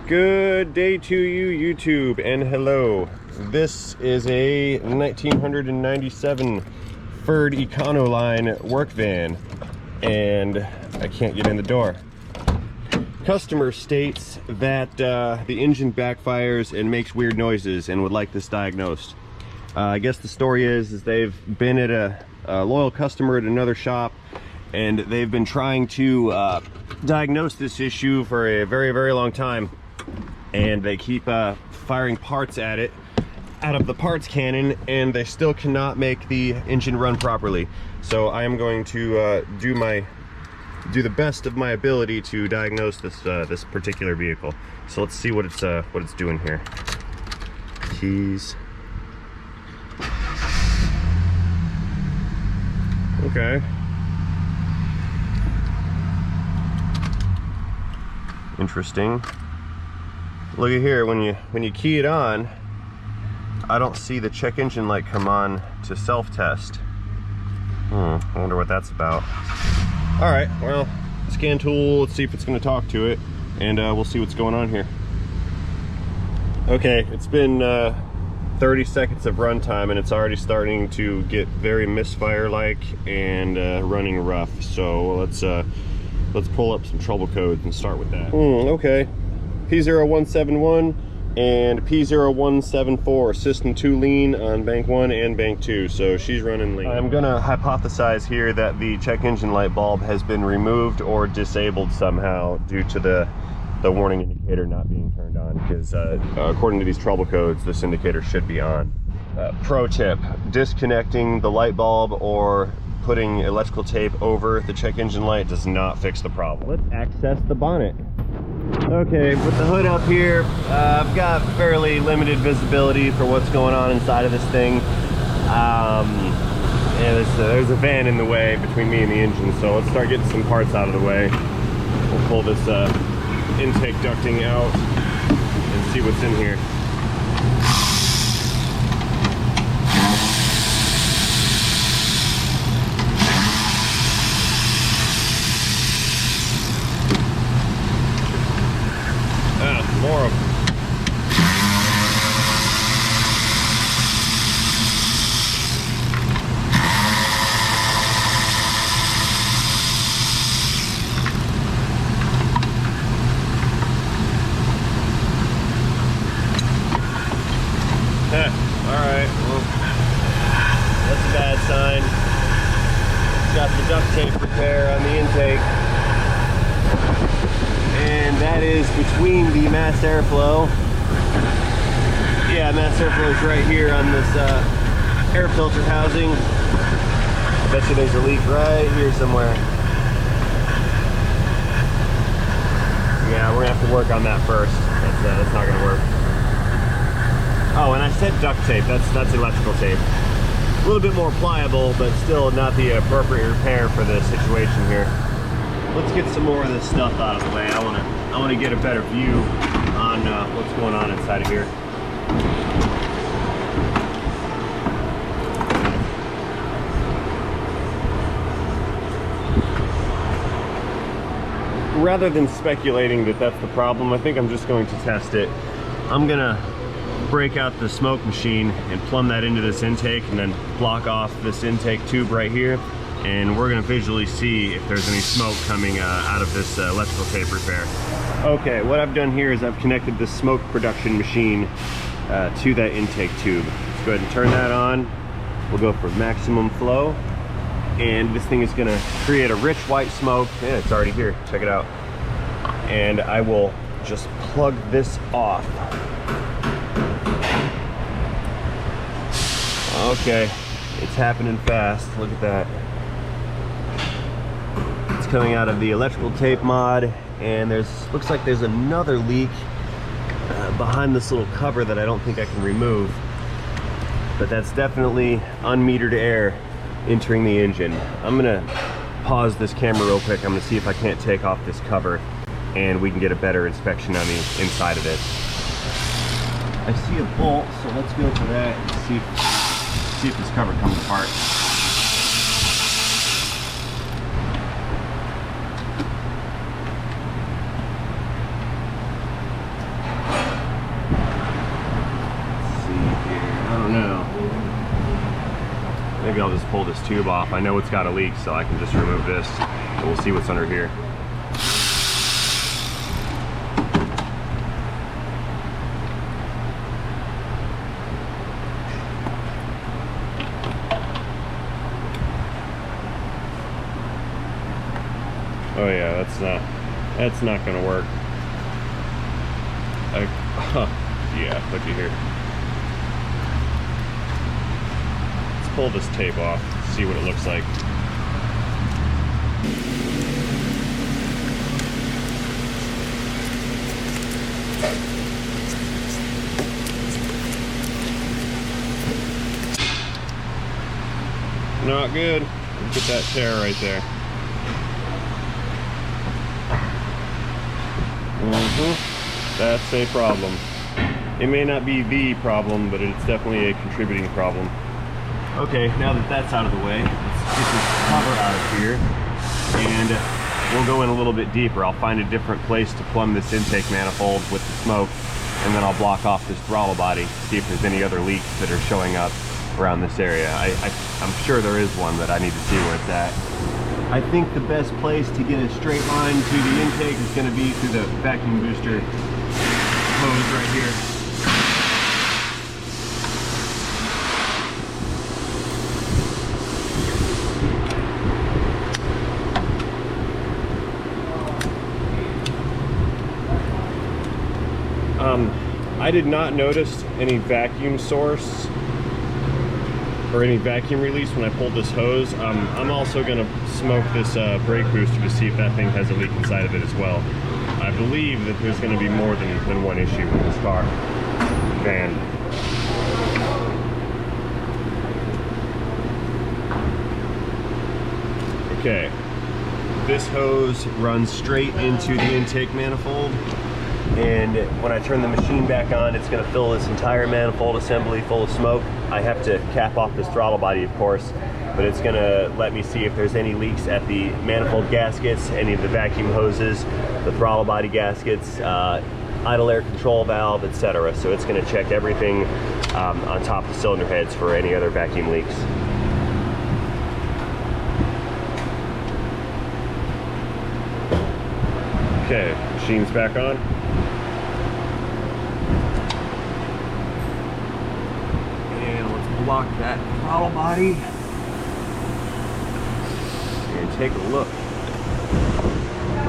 Good day to you, YouTube, and hello. This is a 1997 Ford Econoline work van, and I can't get in the door. Customer states that the engine backfires and makes weird noises and would like this diagnosed. I guess the story is they've been at a loyal customer at another shop, and they've been trying to diagnose this issue for a very, very long time. And they keep firing parts at it out of the parts cannon, and they still cannot make the engine run properly. So I am going to do the best of my ability to diagnose this this particular vehicle. So let's see what it's doing here. Keys. Okay. Interesting. Look at here, when you key it on, I don't see the check engine light come on to self-test. I wonder what that's about. All right, well, scan tool, let's see if it's gonna talk to it, and we'll see what's going on here. Okay, it's been 30 seconds of runtime, and it's already starting to get very misfire-like and running rough. So let's pull up some trouble codes and start with that. Okay. P0171 and P0174, system 2 lean on bank 1 and bank 2, so she's running lean. I'm gonna hypothesize here that the check engine light bulb has been removed or disabled somehow due to the warning indicator not being turned on, because according to these trouble codes, this indicator should be on. Pro tip: disconnecting the light bulb or putting electrical tape over the check engine light does not fix the problem. Let's access the bonnet. Okay, with the hood up here, I've got fairly limited visibility for what's going on inside of this thing. And there's a van in the way between me and the engine, so let's start getting some parts out of the way. We'll pull this intake ducting out and see what's in here. More of them. Alright, well, that's a bad sign. Got the duct tape repair on the intake. And that is between the mass airflow. Yeah, mass airflow is right here on this air filter housing. I bet you there's a leak right here somewhere. Yeah, we're gonna have to work on that first. That's not gonna work. Oh, and I said duct tape. That's electrical tape. A little bit more pliable, but still not the appropriate repair for the situation here. Let's get some more of this stuff out of the way. I want to get a better view on what's going on inside of here. Rather than speculating that that's the problem, I think I'm just going to test it. I'm gonna break out the smoke machine and plumb that into this intake, and then block off this intake tube right here. And we're gonna visually see if there's any smoke coming out of this electrical tape repair. Okay, what I've done here is I've connected the smoke production machine to that intake tube. Let's go ahead and turn that on. We'll go for maximum flow. And this thing is gonna create a rich white smoke. Yeah, it's already here, check it out. And I will just plug this off. Okay, it's happening fast, look at that. Coming out of the electrical tape mod, and looks like there's another leak behind this little cover that I don't think I can remove, but that's definitely unmetered air entering the engine. I'm gonna pause this camera real quick. I'm gonna see if I can't take off this cover and we can get a better inspection on the inside of this. I see a bolt, so let's go for that and see if this cover comes apart. maybe I'll just pull this tube off. I know it's got a leak, so I can just remove this, and we'll see what's under here. Oh yeah, that's not gonna work. Yeah, looky here. Let's pull this tape off, see what it looks like. Not good. Look at that tear right there. That's a problem. It may not be the problem, but it's definitely a contributing problem. Okay, now that that's out of the way, let's get this cover out of here, and we'll go in a little bit deeper. I'll find a different place to plumb this intake manifold with the smoke, and then I'll block off this throttle body, see if there's any other leaks that are showing up around this area. I'm sure there is one, but I need to see where it's at. I think the best place to get a straight line to the intake is going to be through the vacuum booster hose right here. I did not notice any vacuum source or any vacuum release when I pulled this hose. I'm also going to smoke this brake booster to see if that thing has a leak inside of it as well. I believe that there's going to be more than one issue with this van. Okay, this hose runs straight into the intake manifold, and when I turn the machine back on, it's going to fill this entire manifold assembly full of smoke. I have to cap off this throttle body, of course, but it's going to let me see if there's any leaks at the manifold gaskets, any of the vacuum hoses, the throttle body gaskets, idle air control valve, etc. So it's going to check everything on top of the cylinder heads for any other vacuum leaks. Okay, machine's back on. And let's block that throttle body and take a look.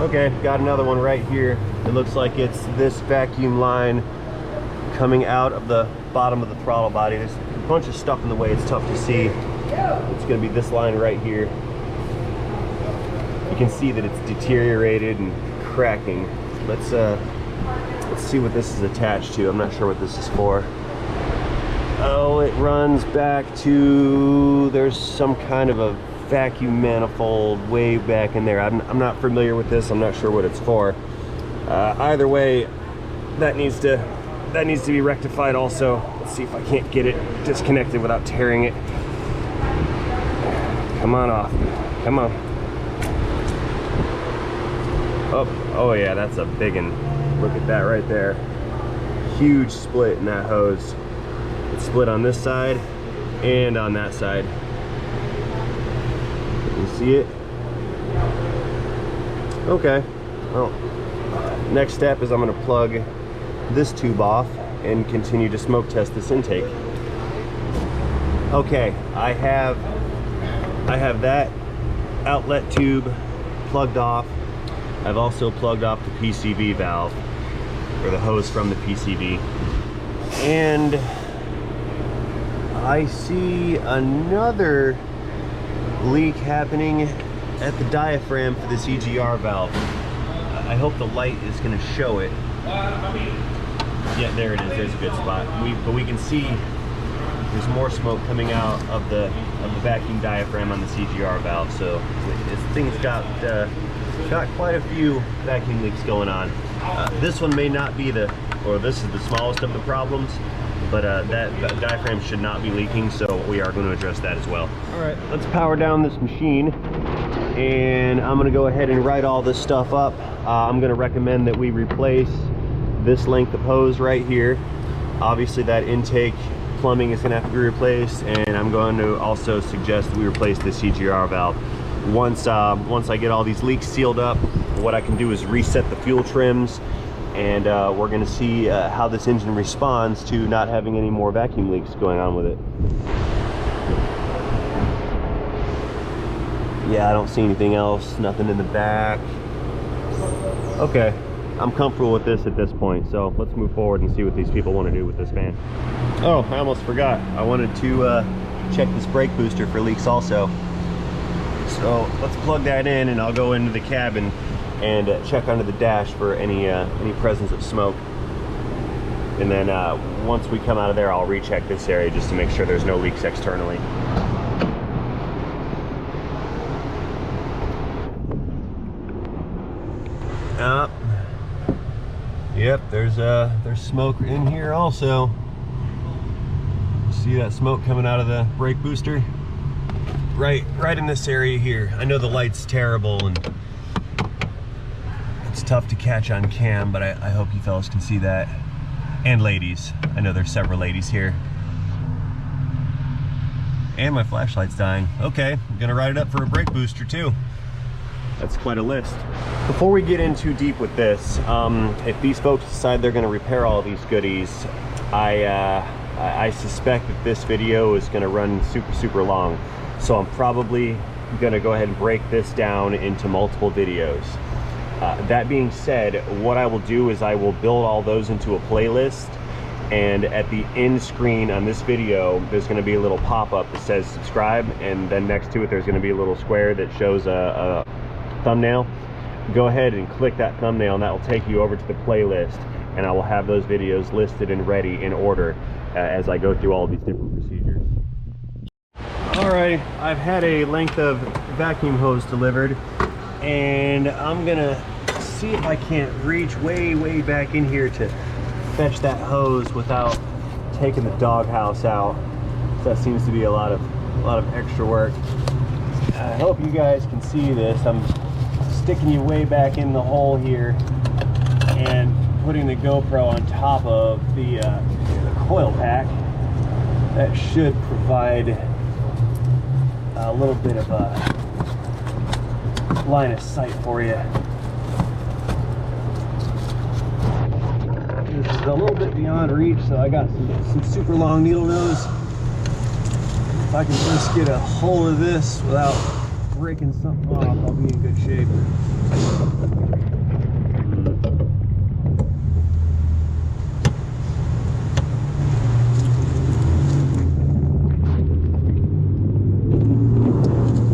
Okay, got another one right here. It looks like it's this vacuum line coming out of the bottom of the throttle body. There's a bunch of stuff in the way, it's tough to see. It's gonna be this line right here. You can see that it's deteriorated and cracking. Let's see what this is attached to. I'm not sure what this is for. Oh, it runs back to, there's some kind of a vacuum manifold way back in there. I'm not familiar with this. I'm not sure what it's for. Either way, that needs to be rectified also. Let's see if I can't get it disconnected without tearing it. Come on off. Come on. Oh yeah, that's a big one. Look at that right there. Huge split in that hose. It's split on this side and on that side. You see it? Okay. Well, next step is I'm going to plug this tube off and continue to smoke test this intake. Okay, I have that outlet tube plugged off. I've also plugged off the PCV valve, or the hose from the PCV, and I see another leak happening at the diaphragm for this EGR valve. I hope the light is going to show it. Yeah, there it is. There's a good spot. But we can see there's more smoke coming out of the vacuum diaphragm on this EGR valve. So this thing's got quite a few vacuum leaks going on. This one may not be this is the smallest of the problems, but that diaphragm should not be leaking, so we are going to address that as well. All right, let's power down this machine, and I'm going to go ahead and write all this stuff up. I'm going to recommend that we replace this length of hose right here. Obviously that intake plumbing is going to have to be replaced, and I'm going to also suggest that we replace this EGR valve. Once I get all these leaks sealed up, what I can do is reset the fuel trims, and we're going to see how this engine responds to not having any more vacuum leaks going on with it. Yeah, I don't see anything else, nothing in the back. Okay, I'm comfortable with this at this point, so let's move forward and see what these people want to do with this van. Oh, I almost forgot. I wanted to check this brake booster for leaks also. So let's plug that in, and I'll go into the cabin and check under the dash for any presence of smoke. And then once we come out of there, I'll recheck this area just to make sure there's no leaks externally. Yep, there's smoke in here also. See that smoke coming out of the brake booster? Right in this area here. I know the light's terrible and it's tough to catch on cam, but I hope you fellas can see that. And ladies. I know there's several ladies here. And my flashlight's dying. Okay, I'm gonna write it up for a brake booster too. That's quite a list. Before we get in too deep with this, if these folks decide they're gonna repair all these goodies, I suspect that this video is gonna run super long. So I'm probably gonna go ahead and break this down into multiple videos. That being said, what I will do is I will build all those into a playlist, and at the end screen on this video, there's gonna be a little pop-up that says subscribe, and then next to it, there's gonna be a little square that shows a thumbnail. Go ahead and click that thumbnail, and that will take you over to the playlist, and I will have those videos listed and ready in order as I go through all these different procedures. Alright, I've had a length of vacuum hose delivered, and I'm gonna see if I can't reach way back in here to fetch that hose without taking the doghouse out. So that seems to be a lot of extra work. I hope you guys can see this. I'm sticking you way back in the hole here and putting the GoPro on top of the coil pack. That should provide a little bit of a line of sight for you. This is a little bit beyond reach, so I got some super long needle nose. If I can just get a hold of this without breaking something off, I'll be in good shape.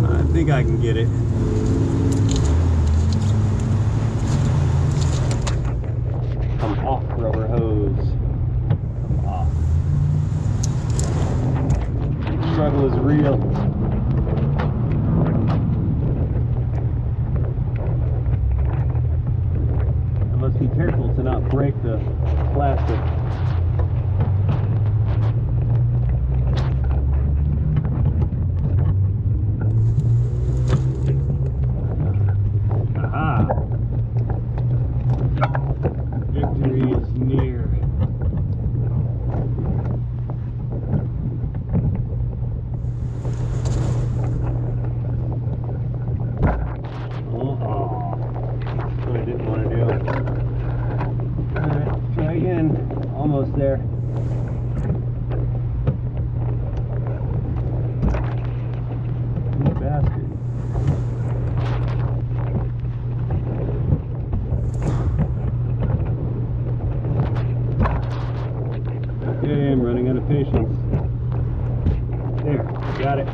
I think I can get it. Come off, rubber hose. Come off. The struggle is real. Be careful to not break the plastic. Aha! Victory is near. That's what I didn't want to do. Alright, try again. Almost there. You bastard. Okay, I'm running out of patience. There, got it.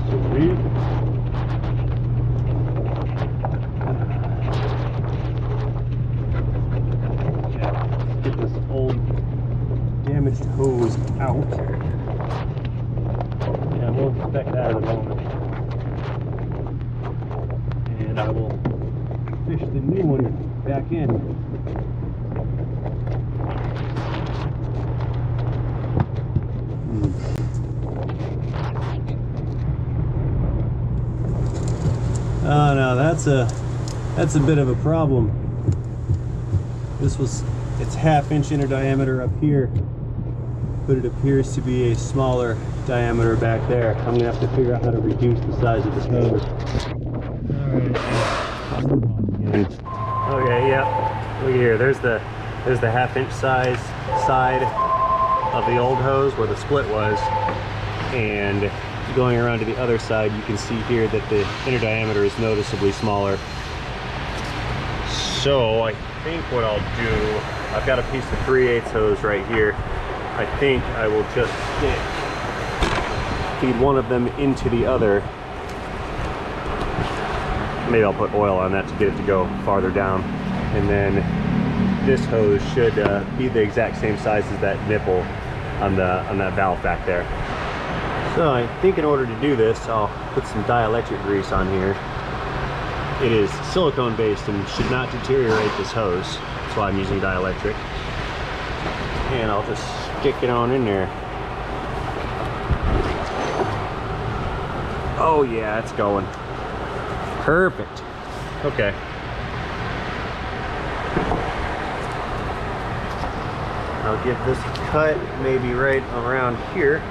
Sweet. Get this old damaged hose out. Yeah, we'll inspect that in a moment. And I will fish the new one back in. Oh no, that's a bit of a problem. This was It's 1/2 inch inner diameter up here, but it appears to be a smaller diameter back there. I'm gonna have to figure out how to reduce the size of this hose. Okay, yeah. Look here. There's the 1/2 inch size side of the old hose where the split was, and going around to the other side, you can see here that the inner diameter is noticeably smaller. So I think what I'll do, I've got a piece of 3/8 hose right here. I think I will just feed one of them into the other. Maybe I'll put oil on that to get it to go farther down. And then this hose should be the exact same size as that nipple on that valve back there. So I think in order to do this, I'll put some dielectric grease on here. It is silicone based and should not deteriorate this hose. That's why I'm using dielectric. And I'll just stick it on in there. Oh yeah, it's going. Perfect. Okay. I'll give this a cut, maybe right around here.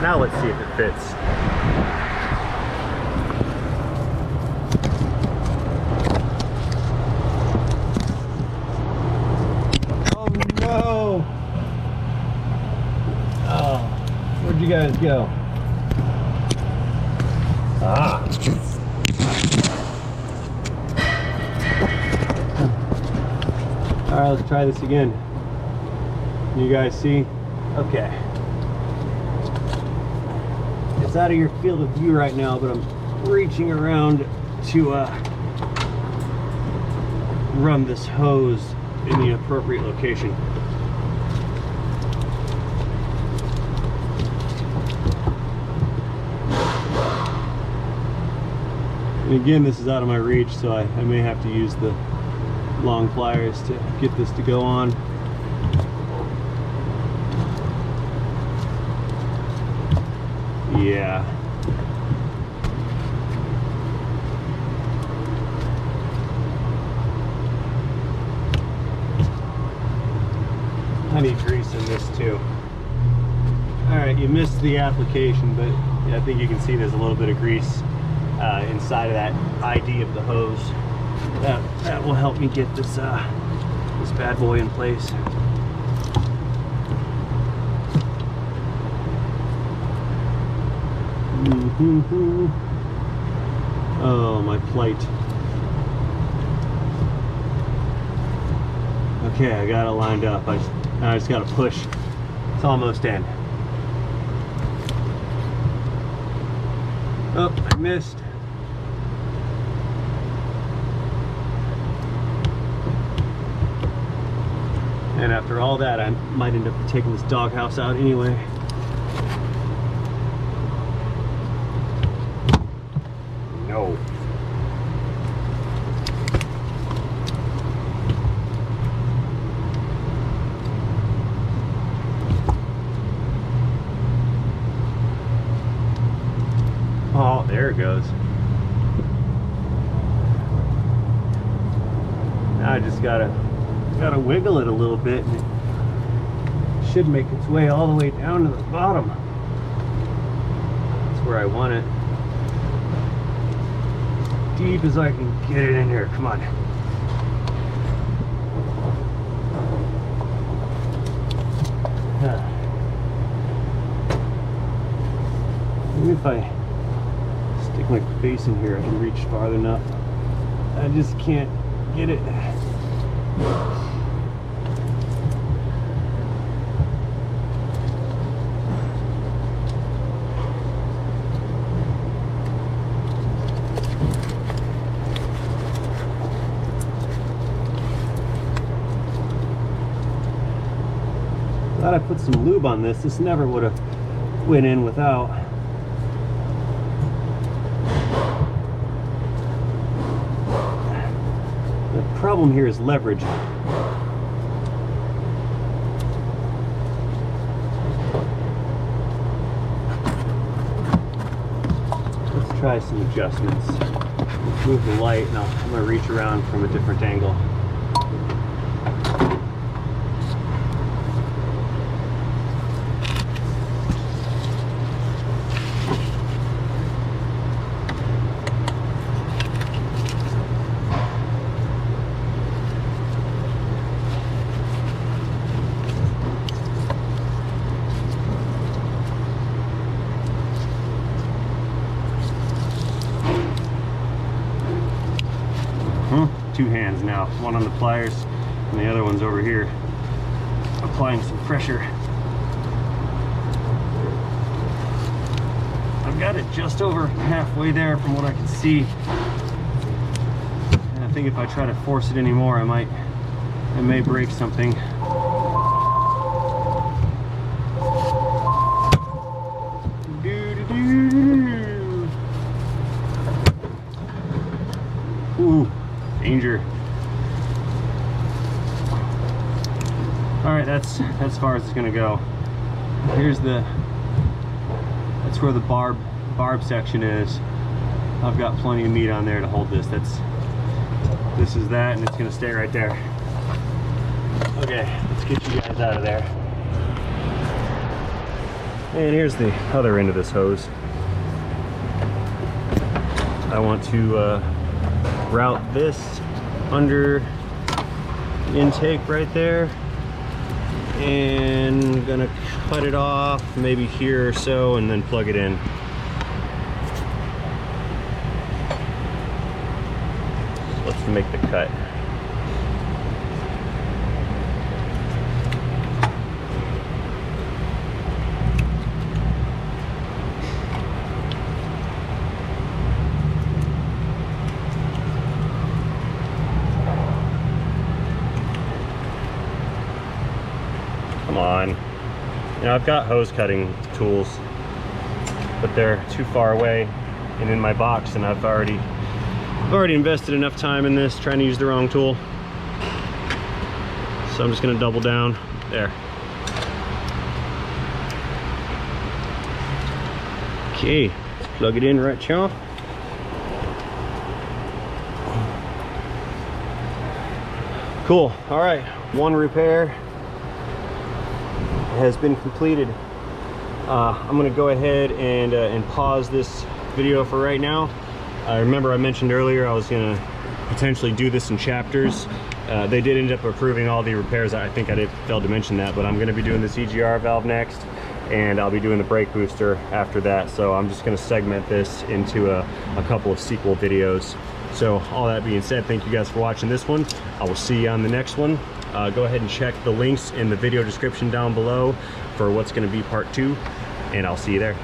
Now let's see if it fits. Oh no! Oh, where'd you guys go? Ah! All right, let's try this again. You guys see? Okay. It's out of your field of view right now, but I'm reaching around to run this hose in the appropriate location. And again, this is out of my reach, so I may have to use the long pliers to get this to go on. Yeah. I need grease in this too. Alright, you missed the application, but yeah, I think you can see there's a little bit of grease inside of that ID of the hose. That will help me get this this bad boy in place. Oh, my plight. Okay, I got it lined up. I just got to push. It's almost in. Oh, I missed. And after all that, I might end up taking this doghouse out anyway. No. Oh, there it goes. Now I just gotta wiggle it a little bit, and it should make its way all the way down to the bottom. That's where I want it. Deep as I can get it in here. Come on. Maybe if I stick my face in here, I can reach farther enough. I just can't get it. Glad I put some lube on this. This never would have went in without. The problem here is leverage. Let's try some adjustments. Move the light, and I'm gonna reach around from a different angle. Two hands now, one on the pliers and the other one's over here applying some pressure. I've got it just over halfway there from what I can see, and I think if I try to force it anymore I may break something. Ooh, danger. All right, that's as far as it's gonna go. That's where the barb section is. I've got plenty of meat on there to hold this. This is that, and it's gonna stay right there. Okay, let's get you guys out of there. And here's the other end of this hose. I want to route this under the intake right there, and gonna cut it off maybe here or so and then plug it in. So let's make the cut. Come on. You know, I've got hose cutting tools, but they're too far away and in my box, and I've already invested enough time in this trying to use the wrong tool. So I'm just gonna double down there. Okay, let's plug it in right here. Cool. All right, one repair has been completed. I'm gonna go ahead and pause this video for right now. Remember I mentioned earlier I was gonna potentially do this in chapters. They did end up approving all the repairs. I think I failed to mention that, but I'm gonna be doing this EGR valve next, and I'll be doing the brake booster after that. So I'm just gonna segment this into a couple of sequel videos. So all that being said, thank you guys for watching this one. I will see you on the next one. Go ahead and check the links in the video description down below for what's going to be part 2, and I'll see you there.